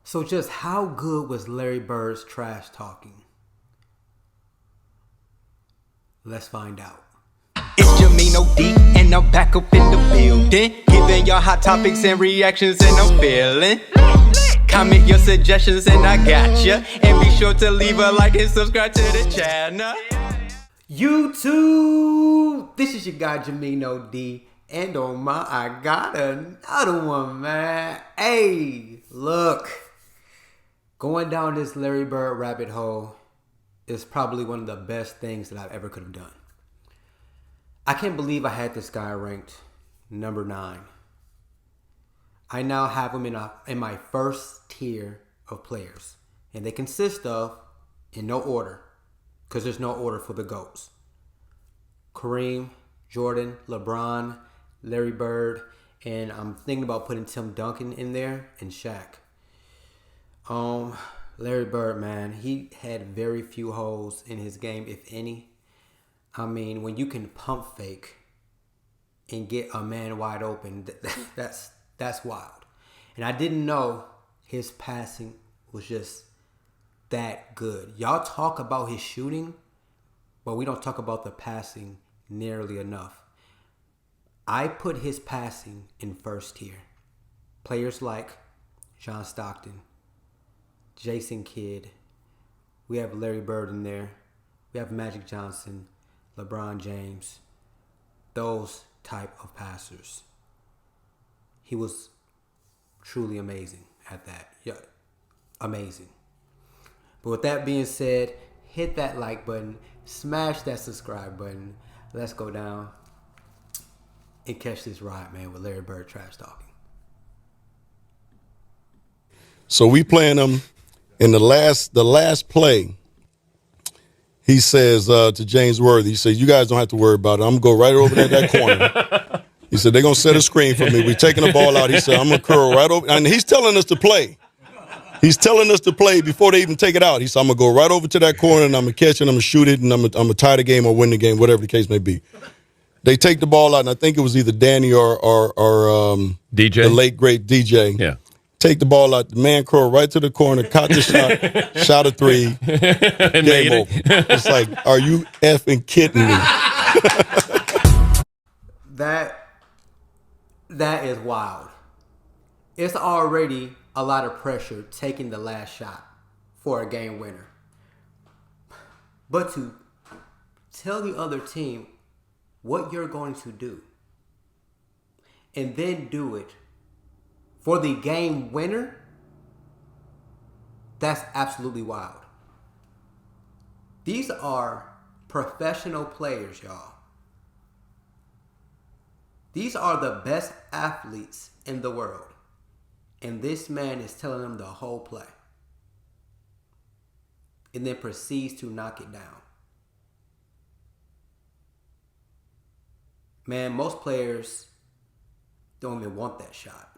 So just how good was Larry Bird's trash talking? Let's find out. It's JAMEENOD, and I'm back up in the building, giving y'all hot topics and reactions, and I'm feeling. Comment your suggestions and I got ya. And be sure to leave a like and subscribe to the channel. YouTube, this is your guy JAMEENOD, and on my, I got another one, man. Hey, look, going down this Larry Bird rabbit hole is probably one of the best things that I've ever could have done. I can't believe I had this guy ranked number 9. I now have him in my first tier of players. And they consist of, in no order, because there's no order for the GOATs: Kareem, Jordan, LeBron, Larry Bird, and I'm thinking about putting Tim Duncan in there, and Shaq. Larry Bird, man, he had very few holes in his game, if any. I mean, when you can pump fake and get a man wide open, that's wild. And I didn't know his passing was just that good. Y'all talk about his shooting, but we don't talk about the passing nearly enough. I put his passing in first tier. Players like John Stockton, Jason Kidd, we have Larry Bird in there, we have Magic Johnson, LeBron James, those type of passers. He was truly amazing at that. Yeah, amazing. But with that being said, hit that like button, smash that subscribe button. Let's go down and catch this ride, man, with Larry Bird trash talking. So we playing him in the last play. He says to James Worthy, he says, "You guys don't have to worry about it. I'm going to go right over there that corner." He said, "They're going to set a screen for me. We're taking the ball out." He said, "I'm going to curl right over." And he's telling us to play. He's telling us to play before they even take it out. He said, "I'm going to go right over to that corner, and I'm going to catch it, and I'm going to shoot it, and I'm going to tie the game or win the game," whatever the case may be. They take the ball out, and I think it was either Danny or DJ, the late, great DJ. Yeah. Take the ball out, the man curl right to the corner, caught the shot, shot a 3, and game over. It's like, are you effing kidding me? That is wild. It's already a lot of pressure taking the last shot for a game winner. But to tell the other team what you're going to do and then do it for the game winner, that's absolutely wild. These are professional players, y'all. These are the best athletes in the world. And this man is telling them the whole play. And then proceeds to knock it down. Man, most players don't even want that shot.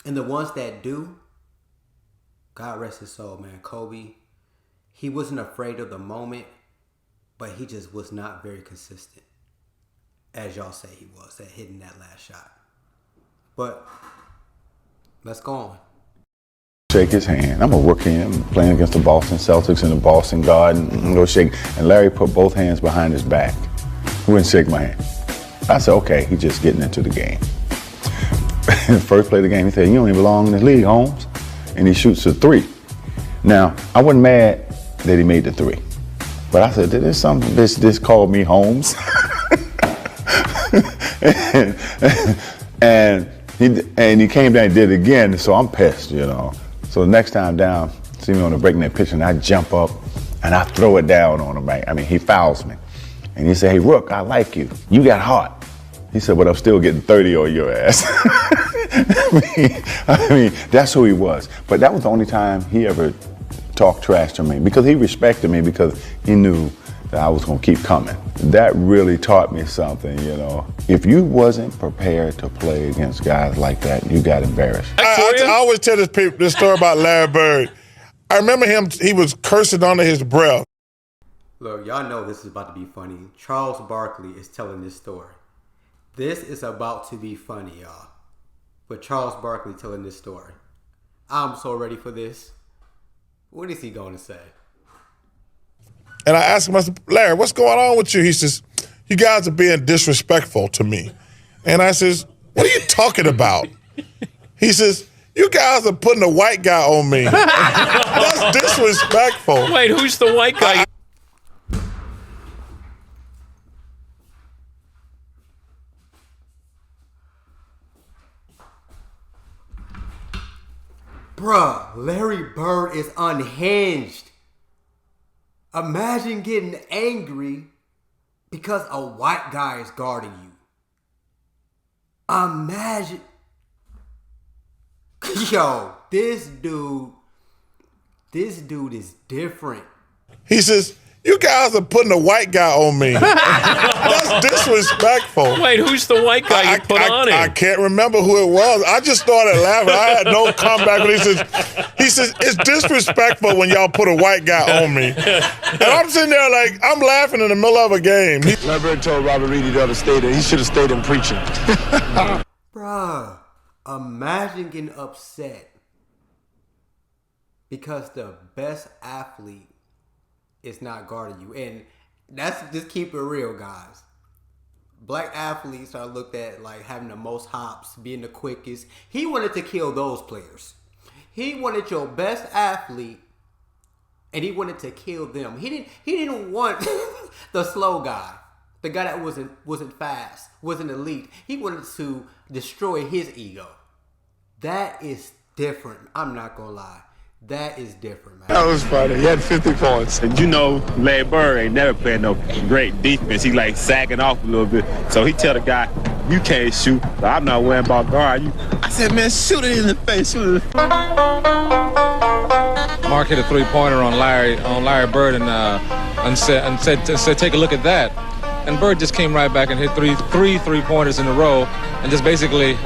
And the ones that do, God rest his soul, man. Kobe, he wasn't afraid of the moment, but he just was not very consistent, as y'all say he was, at hitting that last shot. But let's go on. Shake his hand. I'm a rookie. I'm playing against the Boston Celtics in the Boston Garden. I'm go shake. And Larry put both hands behind his back. He wouldn't shake my hand. I said, okay, he's just getting into the game. First play of the game, he said, "You don't even belong in this league, Holmes." And he shoots a 3. Now, I wasn't mad that he made the 3. But I said, there's some bitch this called me Holmes. and he came down and did it again, so I'm pissed, you know. So the next time down, see me on the breakneck pitch, and I jump up and I throw it down on him, right? I mean, he fouls me. And he said, "Hey, Rook, I like you. You got hot." He said, "But I'm still getting 30 on your ass." I mean, that's who he was. But that was the only time he ever talked trash to me, because he respected me, because he knew that I was going to keep coming. That really taught me something, you know. If you wasn't prepared to play against guys like that, you got embarrassed. I always tell this story about Larry Bird. I remember him, he was cursing under his breath. Look, y'all know this is about to be funny. Charles Barkley is telling this story. This is about to be funny, y'all. But Charles Barkley telling this story. I'm so ready for this. What is he going to say? And I asked him, I said, Larry, what's going on with you? He says, you guys are being disrespectful to me. And I says, what are you talking about? He says, you guys are putting a white guy on me. That's disrespectful. Wait, who's the white guy? Bruh, Larry Bird is unhinged. Imagine getting angry because a white guy is guarding you. Imagine. Yo, this dude is different. He says, you guys are putting a white guy on me. That's disrespectful. Wait, who's the white guy you put on him? I can't remember who it was. I just started laughing. I had no comeback. But he says, it's disrespectful when y'all put a white guy on me. And I'm sitting there like, I'm laughing in the middle of a game. Larry told Robert Reedy the other day that he should have stayed in preaching. Bruh, imagine getting upset because the best athlete is not guarding you. And that's just keep it real, guys. Black athletes are looked at like having the most hops, being the quickest. He wanted to kill those players. He wanted your best athlete, and he wanted to kill them. He didn't want the slow guy, the guy that wasn't fast, wasn't elite. He wanted to destroy his ego. That is different. I'm not gonna lie. That is different, man. That was funny. He had 50 points. And you know, Larry Bird ain't never playing no great defense. He like sagging off a little bit. So he tell the guy, you can't shoot. So I'm not worrying about guard you. I said, man, shoot it in the face. Shoot it. Mark hit a three-pointer on Larry Bird and said, take a look at that. And Bird just came right back and hit three three-pointers in a row, and just basically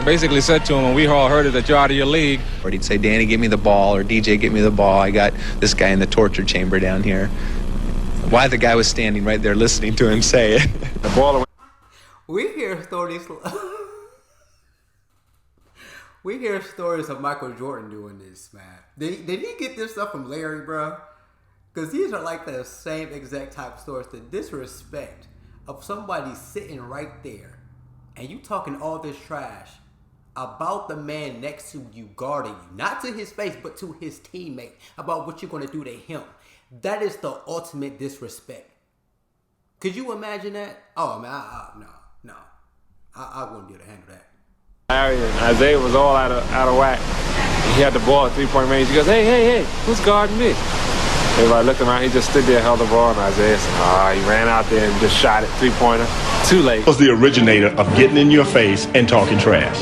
said to him, and we all heard it, that you're out of your league. Or he'd say, Danny, give me the ball, or DJ, give me the ball. I got this guy in the torture chamber down here. Why the guy was standing right there listening to him say it. The ball. We hear stories. We hear stories of Michael Jordan doing this, man. Did he get this stuff from Larry, bro? Because these are like the same exact type of stories. The disrespect of somebody sitting right there and you talking all this trash about the man next to you guarding you, not to his face, but to his teammate, about what you're going to do to him. That is the ultimate disrespect. Could you imagine that? Oh, man, no. I wouldn't be able to handle that. Larry and Isaiah was all out of whack. He had the ball at three-point range. He goes, hey, who's guarding me? Everybody looked around. He just stood there, held the ball, and Isaiah said, he ran out there and just shot it, three-pointer. Too late. Was the originator of getting in your face and talking trash.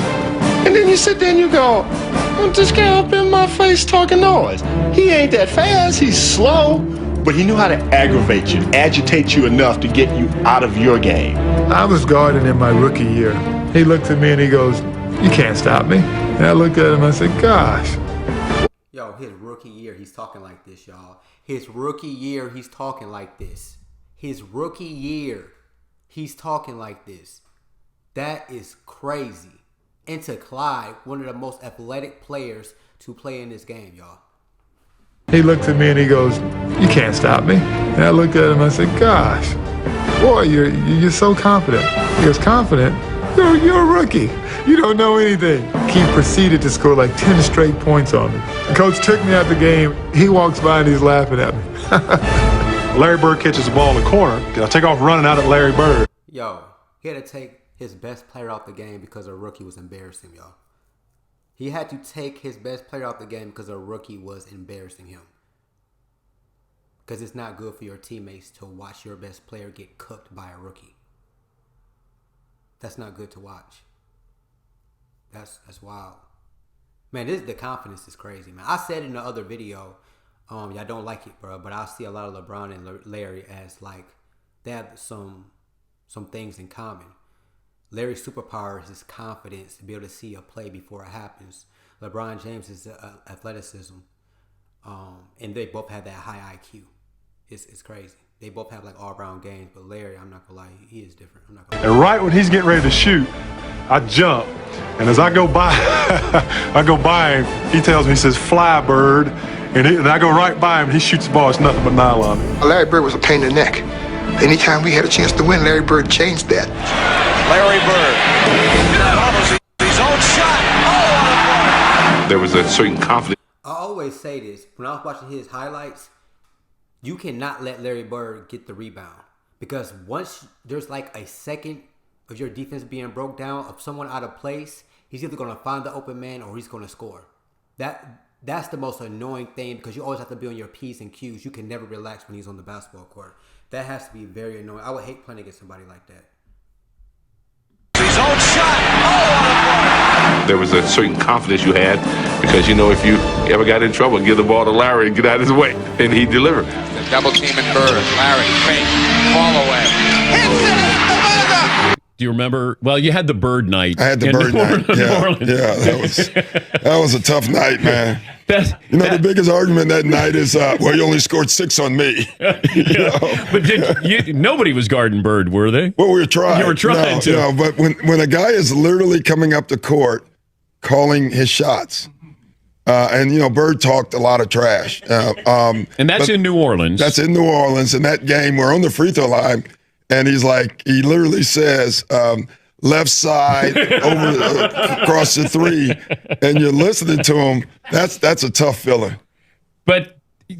And then you sit there and you go, well, this guy up in my face talking noise. He ain't that fast, he's slow, but he knew how to aggravate you, agitate you enough to get you out of your game. I was guarding in my rookie year. He looked at me and he goes, you can't stop me. And I looked at him and I said, gosh. Yo, his rookie year, he's talking like this, y'all. His rookie year, he's talking like this. His rookie year, he's talking like this. That is crazy. And to Clyde, one of the most athletic players to play in this game, y'all. He looked at me and he goes, you can't stop me. And I looked at him and I said, gosh, boy, you're so confident. He goes, confident? You're a rookie. You don't know anything. He proceeded to score like 10 straight points on me. The coach took me out the game. He walks by and he's laughing at me. Larry Bird catches the ball in the corner. I'll take off running out at Larry Bird. Yo, he had to take his best player out the game because a rookie was embarrassing him, y'all. He had to take his best player out the game because a rookie was embarrassing him. Because it's not good for your teammates to watch your best player get cooked by a rookie. That's not good to watch. That's wild. Man, the confidence is crazy, man. I said in the other video, y'all don't like it, bro, but I see a lot of LeBron and Larry as like they have some things in common. Larry's superpower is his confidence to be able to see a play before it happens. LeBron James is athleticism, and they both have that high IQ. It's crazy. They both have like all-round games, but Larry, I'm not gonna lie, he is different. I'm not gonna lie. And right when he's getting ready to shoot, I jump. And as I go by, him, he tells me, he says, "Fly, bird." And I go right by him, he shoots the ball, it's nothing but nylon. Larry Bird was a pain in the neck. Anytime we had a chance to win, Larry Bird changed that. Larry Bird. His own shot. Oh, There was a certain confidence. I always say this, when I was watching his highlights, you cannot let Larry Bird get the rebound. Because once there's like a second of your defense being broke down, of someone out of place, he's either going to find the open man or he's going to score. That's the most annoying thing, because you always have to be on your P's and Q's. You can never relax when he's on the basketball court. That has to be very annoying. I would hate playing against somebody like that. his own shot. Oh, There was a certain confidence you had because, you know, if you ever got in trouble, give the ball to Larry and get out of his way, and he delivered. the double team and Bird. Larry, fake, fall away. Hits it. Do you remember? Well, you had the Bird night. I had the Bird night. Yeah, that was a tough night, man. The biggest argument that night is, well, you only scored 6 on me. But nobody was guarding Bird, were they? Well, we were trying. You were trying to. No, but when a guy is literally coming up the court, calling his shots, and Bird talked a lot of trash. And that's in New Orleans. That's in New Orleans. In that game, we're on the free throw line. And he literally says, left side across the 3, and you're listening to him. That's a tough feeling. But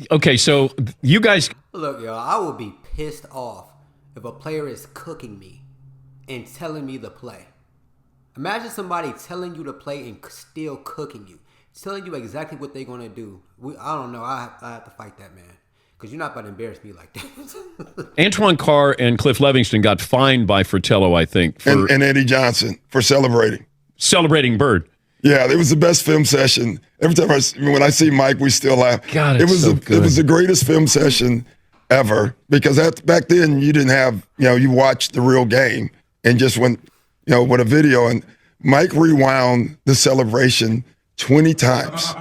okay, so you guys look, y'all. I would be pissed off if a player is cooking me and telling me to play. Imagine somebody telling you to play and still cooking you, telling you exactly what they're gonna do. I don't know. I have to fight that man. Because you're not about to embarrass me like that. Antoine Carr and Cliff Levingston got fined by Fratello, I think. And Eddie Johnson for celebrating. Celebrating Bird. Yeah, it was the best film session. Every time when I see Mike, we still laugh. God, it was good. It was the greatest film session ever. Because back then, you didn't have, you watched the real game and just went, with a video. And Mike rewound the celebration 20 times.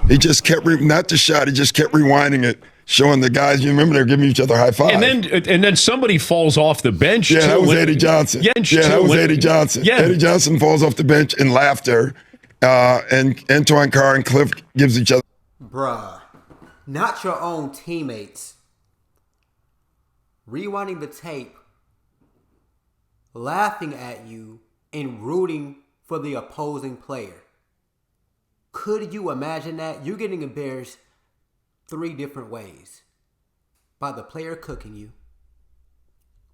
He just kept, not the shot, he just kept rewinding it. Showing the guys, you remember they're giving each other high five. And then somebody falls off the bench. Yeah, that was Eddie Johnson. That was Eddie Johnson. Yeah. Eddie Johnson falls off the bench in laughter, and Antoine Carr and Cliff gives each other. Bruh, not your own teammates. Rewinding the tape, laughing at you, and rooting for the opposing player. Could you imagine that? You're getting embarrassed 3 different ways: by the player cooking you,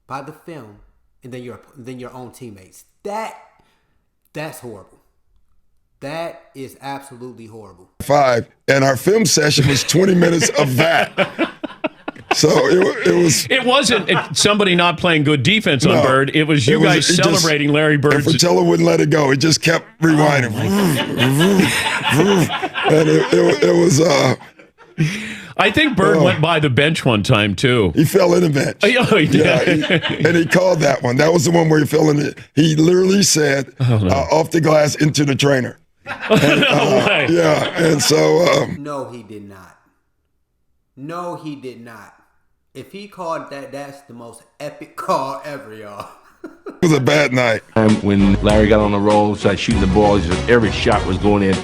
by the film, and then your own teammates. That's horrible. That is absolutely horrible. 5, and our film session was 20 minutes of that. So it was. It wasn't somebody not playing good defense on Bird. It was you guys celebrating Larry Bird. And Fratello wouldn't let it go. He just kept rewinding. And it was. I think Bird went by the bench one time too. He fell in the bench. Oh, he did. Yeah, and he called that one. That was the one where he fell in it. He literally said, "Off the glass into the trainer." And, No way. Yeah, and so. No, he did not. No, he did not. If he called that, that's the most epic call ever, y'all. It was a bad night. When Larry got on the roll, started shooting the ball, every shot was going in.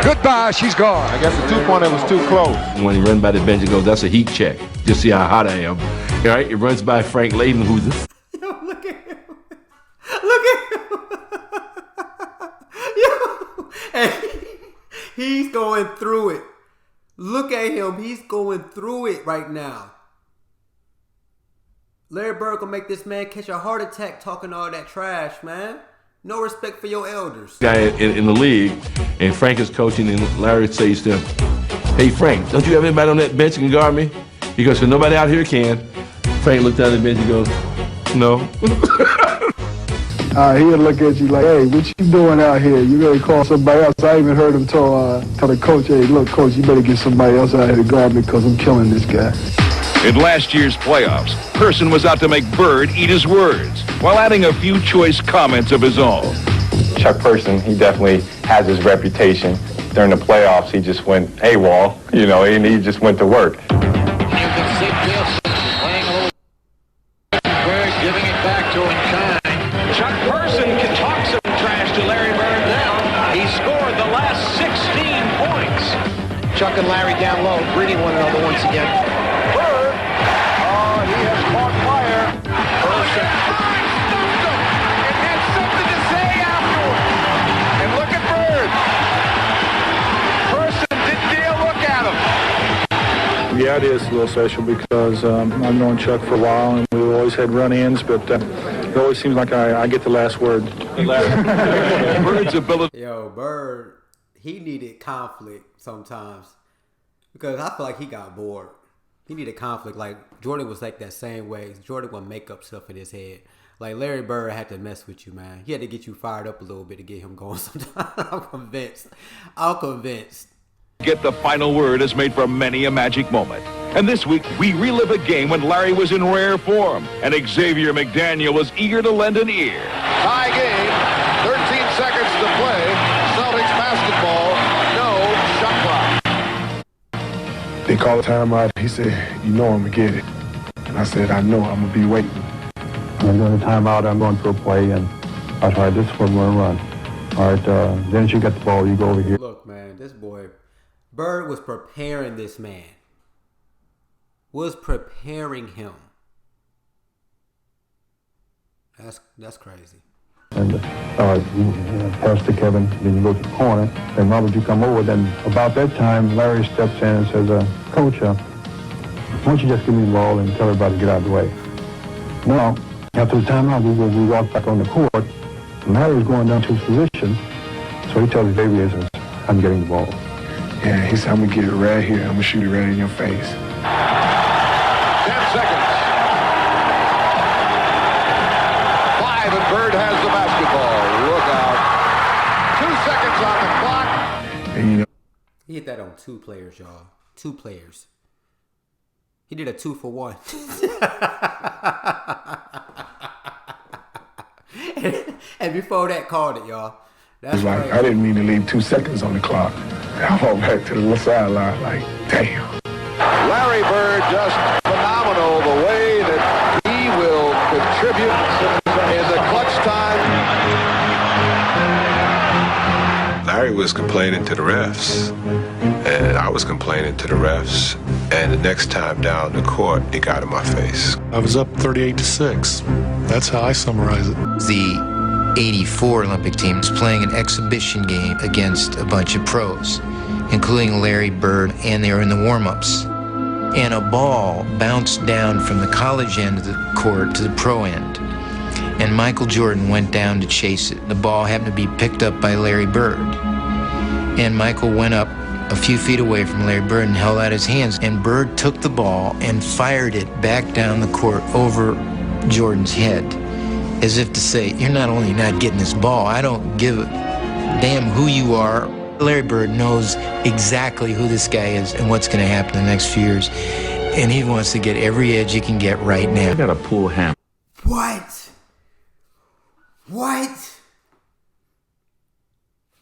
Goodbye, she's gone. I guess the 2-pointer was too close. When he ran by the bench, he goes, "That's a heat check. Just see how hot I am." All right, he runs by Frank Layden, who's Yo, look at him. Look at him. Yo, and he's going through it. Look at him. He's going through it right now. Larry Bird gonna make this man catch a heart attack talking all that trash, man. No respect for your elders. guy in the league, and Frank is coaching, and Larry says to him, "Hey, Frank, don't you have anybody on that bench that can guard me?" He goes, "So nobody out here can." Frank looked down at the bench and goes, "No." He'll look at you like, "Hey, what you doing out here? You better call somebody else." I even heard him tell the coach, "Hey, look, coach, you better get somebody else out here to guard me because I'm killing this guy." In last year's playoffs, Person was out to make Bird eat his words while adding a few choice comments of his own. Chuck Person, he definitely has his reputation. During the playoffs, he just went AWOL, and he just went to work. Chuck and Larry down low, greeting one another once again. Bird, he has caught fire. Person stumped him and had something to say afterwards. And look at Bird. Person didn't dare look at him. Yeah, it is a little special because I've known Chuck for a while and we've always had run-ins, but it always seems like I get the last word. Bird's ability. Yo, Bird, he needed conflict sometimes because I feel like he got bored. He needed conflict. Like Jordan was like that same way. Jordan would make up stuff in his head. Like Larry Bird had to mess with you, man. He had to get you fired up a little bit to get him going sometimes. I'm convinced. Get the final word is made for many a magic moment. And this week, we relive a game when Larry was in rare form and Xavier McDaniel was eager to lend an ear. Tie game, 13 seconds to play. Celtics basketball, no shot clock. They called a timeout. He said, you know I'm going to get it. And I said, I know, I'm going to be waiting. I'm going to timeout, I'm going to a play, and I said, all right, this is what I'm going to run. All right, then you get the ball, you go over here. Look, man, this boy, Bird was preparing this man. Was preparing him. That's crazy. And you pass to Kevin, then you go to the corner. Then Robert, you come over. Then about that time, Larry steps in and says, Coach, why don't you just give me the ball and tell everybody to get out of the way. Now, after the timeout, we walk back on the court. And Larry's going down to his position. So he tells Xavier, says, I'm getting the ball. Yeah, he said, I'm going to get it right here. I'm going to shoot it right in your face. 10 seconds. 5 and Bird has the basketball. Look out. 2 seconds on the clock. And, you know, He hit that on 2 players, y'all. 2 players. He did a 2-for-1. And before that, called it, y'all. That's like, crazy. I didn't mean to leave 2 seconds on the clock. I walked back to the sideline like, damn. Larry Bird just phenomenal the way that he will contribute in the clutch time. Larry was complaining to the refs, and I was complaining to the refs, and the next time down the court, he got in my face. I was up 38-6. That's how I summarize it. The 84 Olympic team is playing an exhibition game against a bunch of pros, including Larry Bird, and they were in the warm-ups. And a ball bounced down from the college end of the court to the pro end. And Michael Jordan went down to chase it. The ball happened to be picked up by Larry Bird. And Michael went up a few feet away from Larry Bird and held out his hands. And Bird took the ball and fired it back down the court over Jordan's head, as if to say, you're not only not getting this ball, I don't give a damn who you are. Larry Bird knows exactly who this guy is and what's going to happen in the next few years. And he wants to get every edge he can get right now. I got to pull him. What?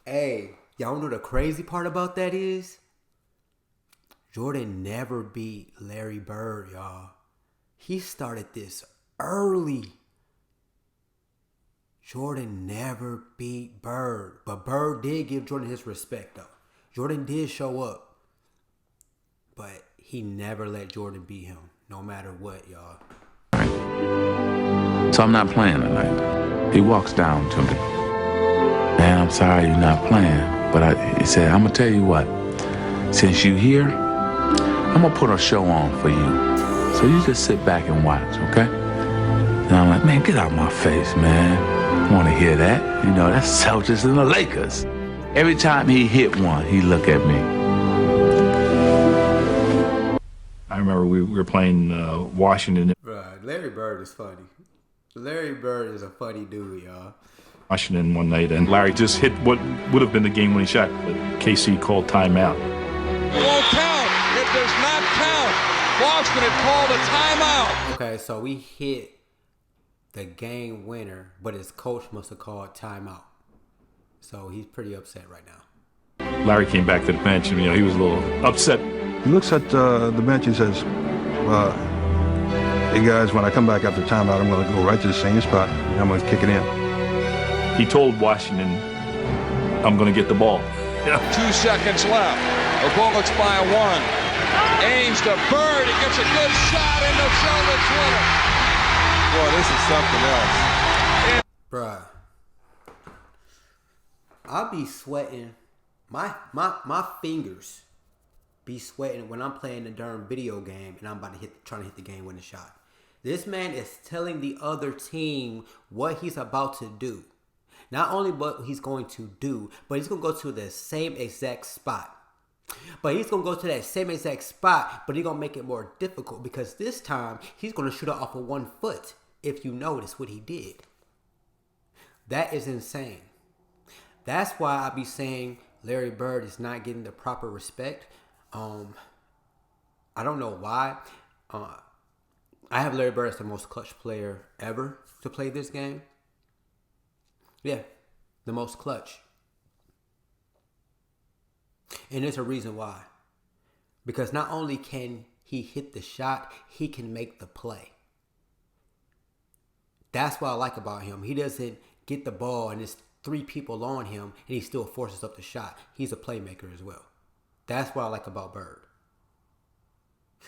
Hey, y'all know the crazy part about that is? Jordan never beat Larry Bird, y'all. He started this early. Jordan never beat Bird, but Bird did give Jordan his respect, though. Jordan did show up, but he never let Jordan beat him, no matter what, y'all. So I'm not playing tonight. He walks down to me. Man, I'm sorry you're not playing, but he said, I'm going to tell you what. Since you're here, I'm going to put a show on for you. So you just sit back and watch, okay? And I'm like, man, get out of my face, man. I want to hear that. You know, that's Celtics and the Lakers. Every time he hit one, he look at me. I remember we were playing Washington. Bruh, Larry Bird is funny. Larry Bird is a funny dude, y'all. Washington one night, and Larry just hit what would have been the game-winning shot, but KC called timeout. It won't count. It does not count. Boston had called a timeout. Okay, so we hit the game winner, but his coach must have called timeout. So he's pretty upset right now. Larry came back to the bench, and he was a little upset. He looks at the bench and says, hey guys, when I come back after timeout, I'm going to go right to the same spot, and I'm going to kick it in. He told Washington, I'm going to get the ball. 2 seconds left. The Bullets by 1. Aims to Bird. He gets a good shot in the Celtics winner. Boy, this is something else. Bruh. I'll be sweating. My fingers be sweating when I'm playing a darn video game and I'm about to trying to hit the game-winning shot. This man is telling the other team what he's about to do. Not only what he's going to do, but he's going to go to the same exact spot. But he's going to go to that same exact spot, but he's going to make it more difficult because this time he's going to shoot it off of 1 foot, if you notice what he did. That is insane. That's why I be saying Larry Bird is not getting the proper respect. I don't know why. I have Larry Bird as the most clutch player ever to play this game. Yeah, the most clutch. And there's a reason why. Because not only can he hit the shot, he can make the play. That's what I like about him. He doesn't get the ball and there's 3 people on him and he still forces up the shot. He's a playmaker as well. That's what I like about Bird.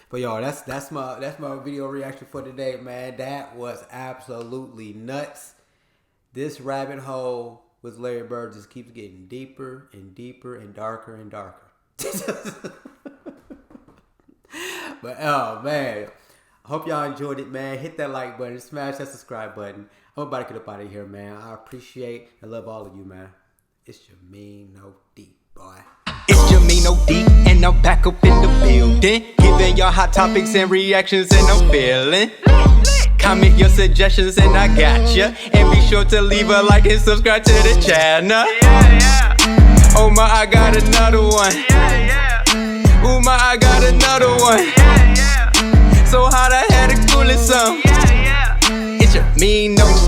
But y'all, that's my video reaction for today, man. That was absolutely nuts. This rabbit hole with Larry Bird just keeps getting deeper and deeper and darker and darker. But oh man, I hope y'all enjoyed it, man. Hit that like button, smash that subscribe button. I'm about to get up out of here, man. I appreciate and love all of you, man. It's JAMEENOD, boy. It's JAMEENOD, and I'm back up in the building, giving y'all hot topics and reactions, and I'm feeling. Comment your suggestions and I got ya. And be sure to leave a like and subscribe to the channel. Oh my, I got another one. Oh my, I got another one. So hot I had to cool it some. It's JAMEENOD.